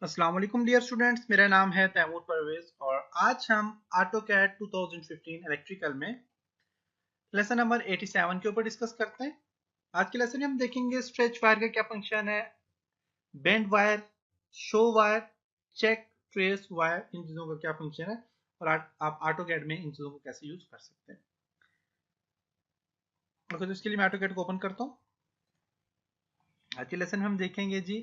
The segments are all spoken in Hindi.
अस्सलाम वालेकुम डियर स्टूडेंट्स, मेरा नाम है तैमूर परवेज और आज हम AutoCAD 2015 इलेक्ट्रिकल में लेसन नंबर 87 के ऊपर डिस्कस करते हैं। आज के लेसन में हम देखेंगे स्ट्रेच वायर का क्या फंक्शन है, bend wire, show wire, check, trace wire, इन चीज़ों का क्या फंक्शन है और आप AutoCAD में इन चीज़ों को कैसे यूज कर सकते हैं। तो इसके लिए मैं AutoCAD को ओपन करता हूँ। आज के लेसन में हम देखेंगे जी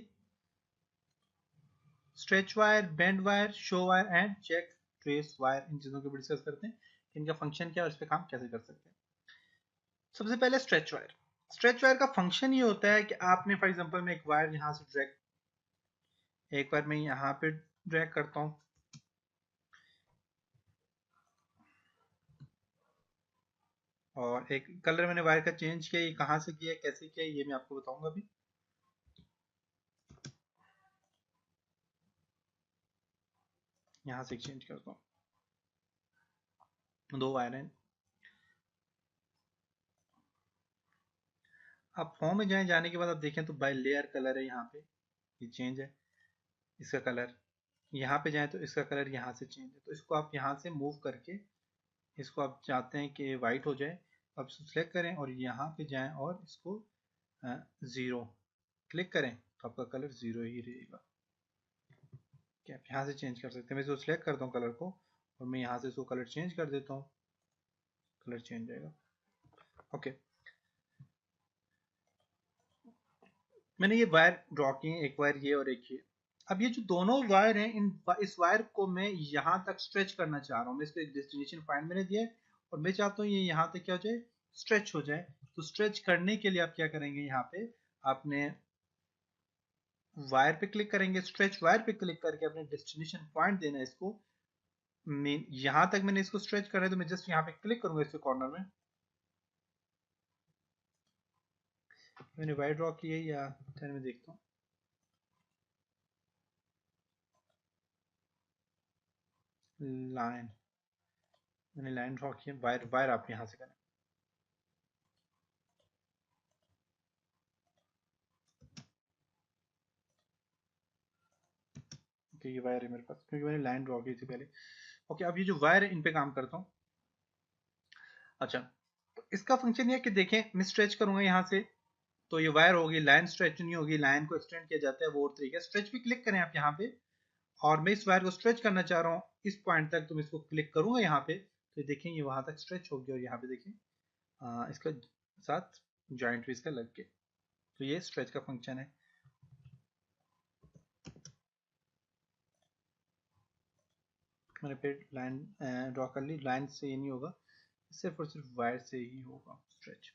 stretch wire, bend wire, show wire and check trace wire, इन चीज़ों के ऊपर डिस्कस करते हैं। इनका फंक्शन क्या है और इस पर काम कैसे कर सकते हैं। सबसे पहले स्ट्रेच वायर। स्ट्रेच वायर का फंक्शन ये होता है कि आपने फॉर एग्जांपल मैं एक वायर यहाँ से एक बार मैं यहाँ पे ड्रैग करता हूँ और एक कलर मैंने वायर का चेंज किया, ये कहाँ से किया कैसे किया ये मैं आपको बताऊंगा अभी। यहाँ से चेंज करता हूँ, दो वायर हैं। आप फॉर्म में जाने के बाद आप देखें तो बाय लेयर कलर है, यहाँ पे ये चेंज है इसका कलर। यहाँ पे जाएं तो इसका कलर यहाँ से चेंज है, तो इसको आप यहाँ से मूव करके इसको आप चाहते हैं कि वाइट हो जाए तो आप इसको सेलेक्ट करें और यहाँ पे जाएं और इसको ज़ीरो क्लिक करें तो आपका कलर ज़ीरो ही रहेगा। क्या आप यहाँ से चेंज कर सकते हैं। मैं इसको सिलेक्ट करता हूँ कलर को और मैं यहाँ से इसको कलर चेंज कर देता हूँ, कलर चेंज जाएगा। ओके, मैंने ये वायर ड्रॉ किए, एक वायर ये और एक ये। अब ये जो दोनों वायर हैं, इस वायर को मैं यहाँ तक स्ट्रेच करना चाह रहा हूँ। मैं इसको एक डेस्टिनेशन पॉइंट मैंने दिया है और मैं चाहता हूँ ये यहाँ तक क्या हो जाए, स्ट्रेच हो जाए। तो स्ट्रेच करने के लिए आप क्या करेंगे, यहाँ पे आपने वायर पे क्लिक करेंगे, स्ट्रेच वायर पे क्लिक करके अपने डेस्टिनेशन पॉइंट देना है इसको। यहाँ तक मैंने इसको स्ट्रेच कर रहा है तो मैं जस्ट यहाँ पे क्लिक करूंगा इसके कॉर्नर में। मैंने वायर ड्रॉ की है या फिर मैं देखता हूँ, लाइन, मैंने लाइन ड्रॉ की है। वायर वायर आप यहाँ से करें। ओके, ये वायर है मेरे पास क्योंकि मैंने लाइन ड्रॉ की थी पहले। ओके, अब ये जो वायर है इन पे काम करता हूँ। अच्छा, तो इसका फंक्शन ये है कि देखें मैं स्ट्रेच करूंगा यहाँ से तो ये वायर होगी, लाइन स्ट्रेच नहीं होगी, लाइन को एक्सटेंड किया जाता है वो और तरीका। स्ट्रेच पे क्लिक करें आप यहाँ पे और मैं इस वायर को स्ट्रेच करना चाह रहा हूँ इस पॉइंट तक, तो मैं इसको क्लिक करूंगा यहाँ पे तो देखें ये वहां तक स्ट्रेच हो गया और यहाँ पे देखें इसका साथ जॉइंट भी इसका लग गया। तो ये स्ट्रेच का फंक्शन है। मैंने फिर लाइन ड्रॉ कर ली, लाइन से ये नहीं होगा, सिर्फ और सिर्फ वायर से ही होगा स्ट्रेच।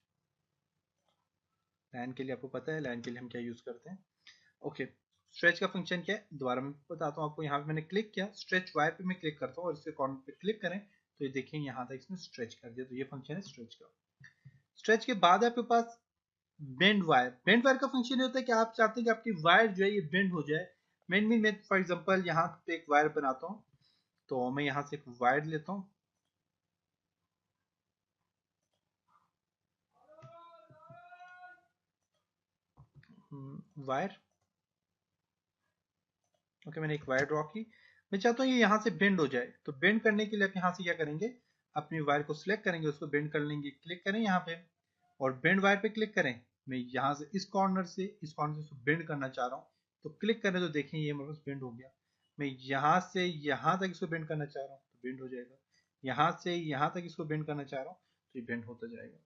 लाइन के लिए आपको पता है लाइन के लिए हम क्या यूज करते हैं। ओके, स्ट्रेच का फंक्शन क्या है दोबारा मैं बताता हूँ आपको। यहाँ पे मैंने क्लिक किया, स्ट्रेच वायर पे मैं क्लिक करता हूँ और इसके कॉर्नर पे क्लिक करें तो ये देखिए यहाँ तक इसने स्ट्रेच कर दिया। तो ये फंक्शन है स्ट्रेच का। स्ट्रेच के बाद आपके पास बेंड वायर। बेंड वायर का फंक्शन ये होता है कि आप चाहते हैं कि आपकी वायर जो है ये बेंड हो जाए। मैं फॉर एग्जांपल यहाँ पे एक वायर बनाता हूँ, तो मैं यहाँ से एक वायर लेता हूँ, वायर। ओके, मैंने एक वायर ड्रॉ की। मैं चाहता हूँ ये यहाँ से बेंड हो जाए, तो बेंड करने के लिए आप यहाँ से क्या करेंगे, अपनी वायर को सिलेक्ट करेंगे, उसको बेंड कर लेंगे, क्लिक करें यहाँ पे और बेंड वायर पे क्लिक करें। मैं यहाँ से इस कॉर्नर से इसको बेंड करना चाह रहा हूँ तो क्लिक करें तो देखें ये मेरे पास बेंड हो गया। मैं यहाँ से यहाँ तक इसको बेंड करना चाह रहा हूँ तो बेंड हो जाएगा। यहाँ से यहाँ तक इसको बेंड करना चाह रहा हूँ तो ये बेंड होता जाएगा।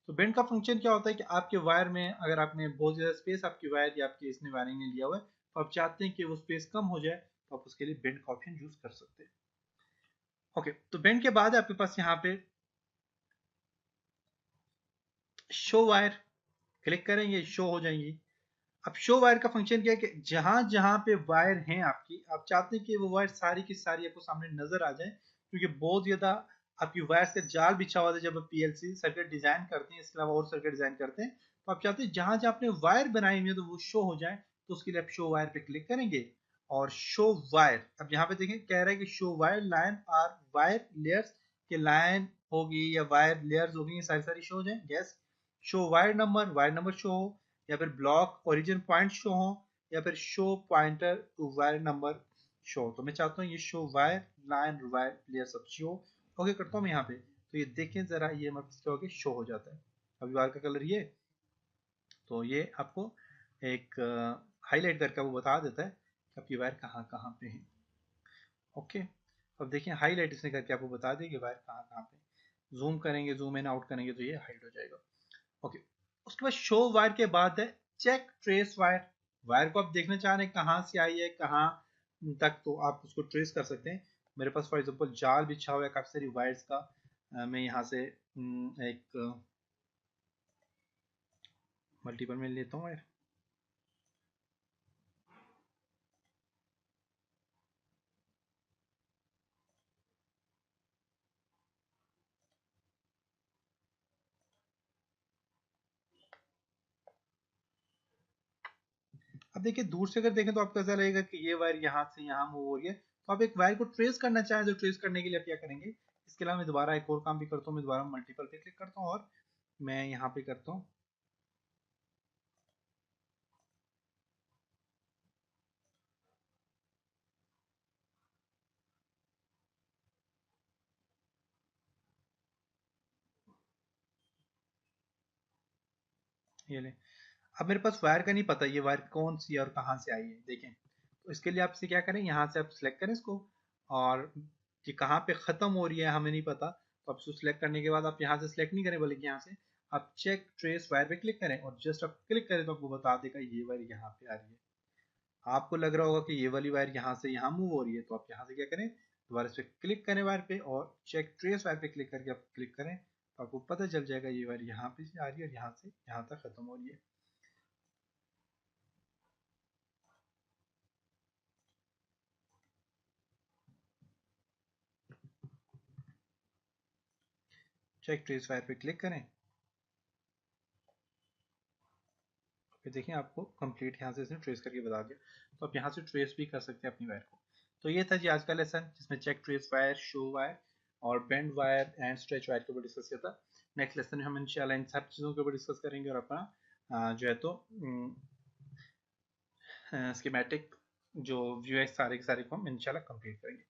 तो बेंड का फंक्शन क्या होता है कि आपके वायर में अगर आपने बहुत ज्यादा स्पेस आपकी वायर या आपकी इसने वायरिंग ने लिया हुआ है तो आप चाहते हैं कि वो स्पेस कम हो जाए तो आप उसके लिए बेंड का ऑप्शन यूज कर सकते हैं। ओके, तो बेंड के बाद आपके पास यहाँ पे शो वायर, क्लिक करेंगे शो हो जाएंगी। अब शो वायर का फंक्शन क्या है कि जहां जहां पे वायर हैं आपकी, आप चाहते हैं कि वो वायर सारी की सारी आपको सामने नजर आ जाए क्योंकि बहुत ज्यादा आपकी वायर से जाल बिछा हुआ था जब आप पीएलसी सर्किट डिजाइन करते हैं, इसके अलावा और सर्किट डिजाइन करते हैं तो आप चाहते हैं जहां जहां आपने वायर बनाई हुई है तो वो शो हो जाए। तो उसके लिए आप शो वायर पे क्लिक करेंगे और शो वायर, अब यहाँ पे देखें कह रहा है कि show wire line or wire layers, के लाइन होगी या वायर लेयर्स होगी, ये सारी सारी शो हो जाए। Yes, show wire number show हो या फिर ब्लॉक ओरिजिन पॉइंट शो हो या फिर show pointer to wire number show. तो मैं चाहता हूँ ये show wire line wire player सब शो। ओके करता हूँ मैं यहाँ पे, तो ये देखें जरा, ये मतलब क्या हो गया, शो हो जाता है। अभी वायर का कलर ये, तो ये आपको एक हाईलाइट करके वो बता देता है कि आपकी वायर कहाँ कहाँ पे है। ओके, अब देखिए हाईलाइट इसने करके आपको बता देगा कि वायर कहाँ कहाँ पे। जूम करेंगे, जूम इन आउट करेंगे तो ये हाइड हो जाएगा। ओके, उसके बाद शो वायर के बाद है चेक ट्रेस वायर। वायर को आप देखना चाह रहे हैं कहाँ से आई है कहाँ तक, तो आप उसको ट्रेस कर सकते हैं। मेरे पास फॉर एग्जांपल जाल बिछा हुआ है काफी सारी वायर्स का। मैं यहाँ से एक मल्टीपल में लेता हूँ वायर। अब देखिए दूर से अगर देखें तो आपको ऐसा लगेगा कि ये वायर यहाँ से यहाँ मूव हो रही है। तो आप एक वायर को ट्रेस करना चाहें तो ट्रेस करने के लिए आप क्या करेंगे, इसके अलावा मैं दोबारा एक और काम भी करता हूँ, मैं दोबारा मल्टीपल पे क्लिक करता हूँ और मैं यहाँ पे करता हूँ ये ले। अब मेरे पास वायर का नहीं पता ये वायर कौन सी है और कहाँ से आई है, देखें। तो इसके लिए आपसे क्या करें, यहाँ से आप सिलेक्ट करें इसको, और ये कहाँ पे ख़त्म हो रही है हमें नहीं पता, तो आप इसको सिलेक्ट करने के बाद आप यहाँ से सिलेक्ट नहीं करें बल्कि यहाँ से आप चेक ट्रेस वायर पे क्लिक करें, और जस्ट आप क्लिक करें तो आपको बता देगा ये वायर यहाँ पे आ रही है। आपको लग रहा होगा कि ये वाली वायर यहाँ से यहाँ मूव हो रही है, तो आप यहाँ से क्या करें, दोबारा इस पर क्लिक करें वायर पे, और चेक ट्रेस वायर पे क्लिक करके आप क्लिक करें, तो आपको पता चल जाएगा ये वायर यहाँ पे से आ रही है और यहाँ से यहाँ तक खत्म हो रही है। चेक ट्रेस वायर पे क्लिक करें, फिर देखें आपको कंप्लीट यहाँ से इसने ट्रेस करके बता दिया। तो आप यहाँ से ट्रेस भी कर सकते हैं अपनी वायर को। तो ये था जी आज का लेसन, जिसमें check trace wire, show wire और bend wire and stretch wire के ऊपर डिस्कस किया था। नेक्स्ट लेसन में हम इंशाल्लाह इन सब चीज़ों के ऊपर डिस्कस करेंगे और अपना जो है तो स्कीमेटिक जो व्यू है सारे के सारे को हम इंशाल्लाह कंप्लीट करेंगे।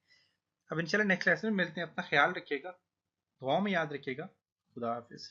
अब इंशाल्लाह नेक्स्ट लेसन में मिलते हैं। अपना ख्याल रखिएगा, दुआओं में याद रखिएगा। खुदा हाफिज़।